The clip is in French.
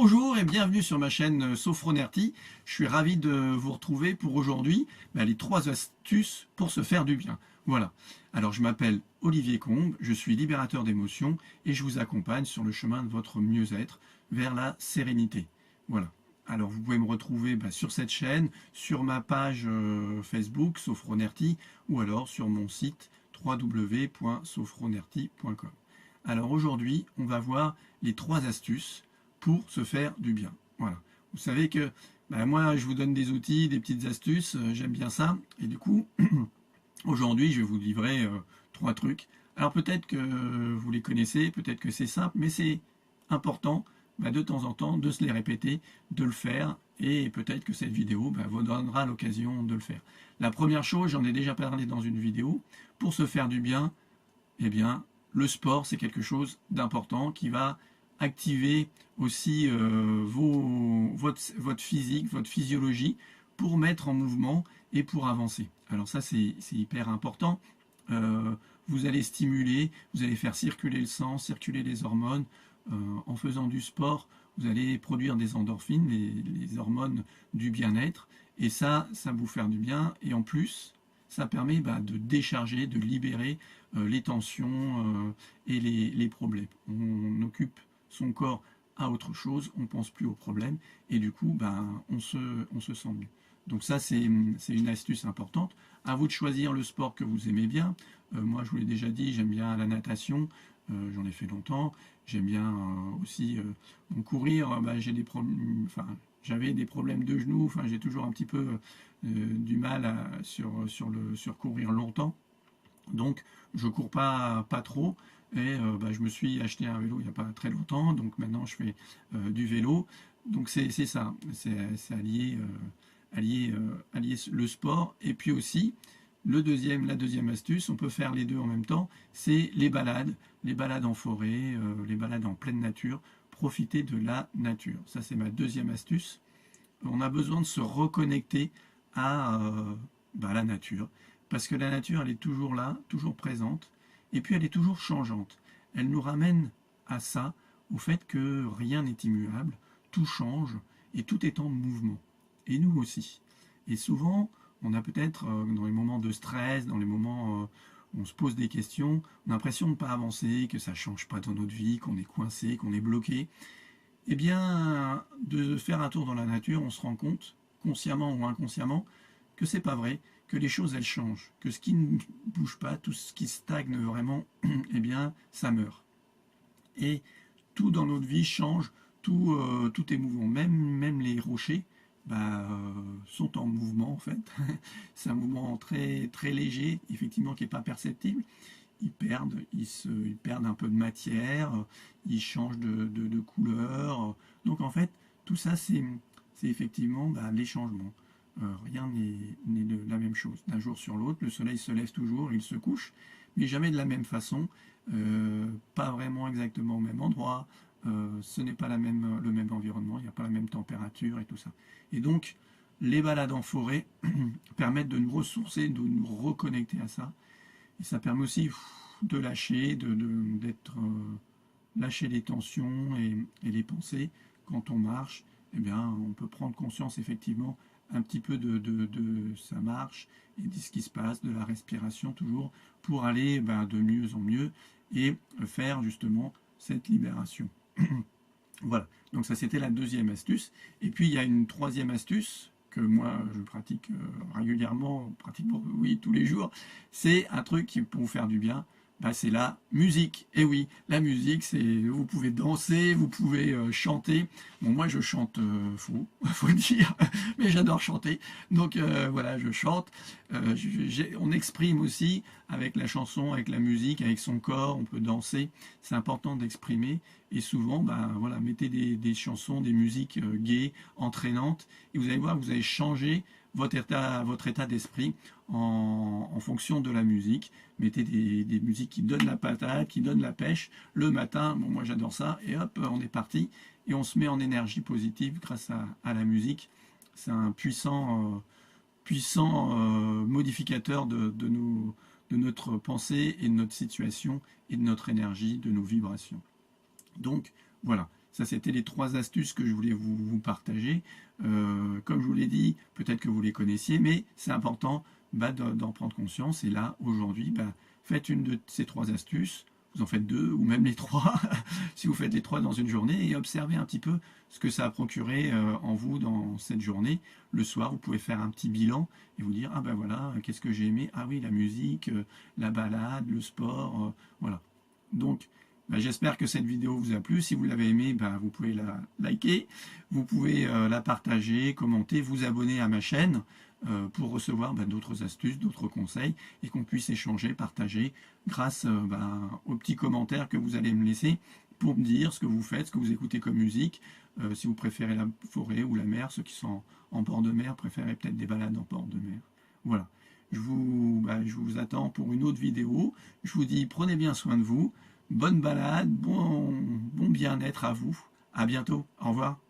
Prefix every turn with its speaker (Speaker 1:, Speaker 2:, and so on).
Speaker 1: Bonjour et bienvenue sur ma chaîne Sophronerty. Je suis ravi de vous retrouver pour aujourd'hui les 3 astuces pour se faire du bien. Voilà. Alors je m'appelle Olivier Combe, je suis libérateur d'émotions et je vous accompagne sur le chemin de votre mieux-être vers la sérénité. Voilà. Alors vous pouvez me retrouver sur cette chaîne, sur ma page Facebook Sophronerty ou alors sur mon site www.sophronerty.com. Alors aujourd'hui, on va voir les 3 astuces pour se faire du bien. Voilà. Vous savez que moi, je vous donne des outils, des petites astuces, j'aime bien ça. Et du coup, aujourd'hui, je vais vous livrer 3 trucs. Alors peut-être que vous les connaissez, peut-être que c'est simple, mais c'est important de temps en temps de se les répéter, de le faire, et peut-être que cette vidéo vous donnera l'occasion de le faire. La première chose, j'en ai déjà parlé dans une vidéo, pour se faire du bien, eh bien, le sport, c'est quelque chose d'important qui va activer aussi votre physique, votre physiologie pour mettre en mouvement et pour avancer. Alors ça, c'est hyper important. Vous allez stimuler, vous allez faire circuler le sang, circuler les hormones. En faisant du sport, vous allez produire des endorphines, les hormones du bien-être. Et ça vous faire du bien. Et en plus, ça permet de décharger, de libérer les tensions et les problèmes. On occupe son corps à autre chose, on ne pense plus aux problèmes et du coup on se sent mieux. Donc ça c'est une astuce importante. À vous de choisir le sport que vous aimez bien. Moi je vous l'ai déjà dit, j'aime bien la natation, j'en ai fait longtemps. J'aime bien aussi courir, j'avais des problèmes de genoux, j'ai toujours un petit peu du mal sur courir longtemps. Donc je cours pas trop et je me suis acheté un vélo il n'y a pas très longtemps, donc maintenant je fais du vélo. Donc c'est ça, c'est allier le sport et puis aussi la deuxième astuce, on peut faire les deux en même temps, c'est les balades en forêt, les balades en pleine nature, profiter de la nature. Ça c'est ma deuxième astuce. On a besoin de se reconnecter à la nature. Parce que la nature, elle est toujours là, toujours présente, et puis elle est toujours changeante. Elle nous ramène à ça, au fait que rien n'est immuable, tout change, et tout est en mouvement. Et nous aussi. Et souvent, on a peut-être, dans les moments de stress, dans les moments où on se pose des questions, on a l'impression de ne pas avancer, que ça ne change pas dans notre vie, qu'on est coincé, qu'on est bloqué. Eh bien, de faire un tour dans la nature, on se rend compte, consciemment ou inconsciemment, que c'est pas vrai, que les choses elles changent, que ce qui ne bouge pas, tout ce qui stagne vraiment, eh bien ça meurt. Et tout dans notre vie change, tout est mouvant, même les rochers sont en mouvement en fait. C'est un mouvement très, très léger, effectivement qui n'est pas perceptible. Ils perdent un peu de matière, ils changent de couleur. Donc en fait, tout ça c'est effectivement les changements. Rien n'est de la même chose. D'un jour sur l'autre, le soleil se lève toujours, il se couche, mais jamais de la même façon, pas vraiment exactement au même endroit, ce n'est pas le même environnement, il n'y a pas la même température et tout ça. Et donc, les balades en forêt permettent de nous ressourcer, de nous reconnecter à ça, et ça permet aussi de lâcher, lâcher les tensions et les pensées. Quand on marche, eh bien, on peut prendre conscience effectivement un petit peu de sa marche et de ce qui se passe, de la respiration toujours, pour aller de mieux en mieux et faire justement cette libération. Voilà, donc ça c'était la deuxième astuce. Et puis il y a une troisième astuce que moi je pratique régulièrement, pratiquement oui tous les jours. C'est un truc qui peut vous faire du bien. C'est la musique. Et oui, la musique, vous pouvez danser, vous pouvez chanter. Bon, moi je chante faux, faut le dire, mais j'adore chanter. Donc voilà, je chante. On exprime aussi avec la chanson, avec la musique, avec son corps, on peut danser. C'est important d'exprimer. Et souvent, voilà, mettez des chansons, des musiques gaies, entraînantes, et vous allez voir, vous allez changer votre état d'esprit en fonction de la musique. Mettez des musiques qui donnent la patate, qui donnent la pêche. Le matin, bon, moi j'adore ça, et hop, on est parti. Et on se met en énergie positive grâce à la musique. C'est un puissant modificateur de notre pensée et de notre situation et de notre énergie, de nos vibrations. Donc voilà, Ça, c'était les 3 astuces que je voulais vous partager. Comme je vous l'ai dit, peut-être que vous les connaissiez, mais c'est important d'en prendre conscience. Et là, aujourd'hui, faites une de ces 3 astuces. Vous en faites 2 ou même les 3, si vous faites les 3 dans une journée, et observez un petit peu ce que ça a procuré en vous dans cette journée. Le soir, vous pouvez faire un petit bilan et vous dire, ah ben voilà, qu'est-ce que j'ai aimé? Ah oui, la musique, la balade, le sport, voilà. Donc, j'espère que cette vidéo vous a plu. Si vous l'avez aimé, vous pouvez la liker, vous pouvez la partager, commenter, vous abonner à ma chaîne pour recevoir d'autres astuces, d'autres conseils et qu'on puisse échanger, partager grâce aux petits commentaires que vous allez me laisser pour me dire ce que vous faites, ce que vous écoutez comme musique, si vous préférez la forêt ou la mer, ceux qui sont en bord de mer préférez peut-être des balades en bord de mer. Voilà, je vous attends pour une autre vidéo. Je vous dis prenez bien soin de vous, bonne balade, bon bien-être à vous. À bientôt, au revoir.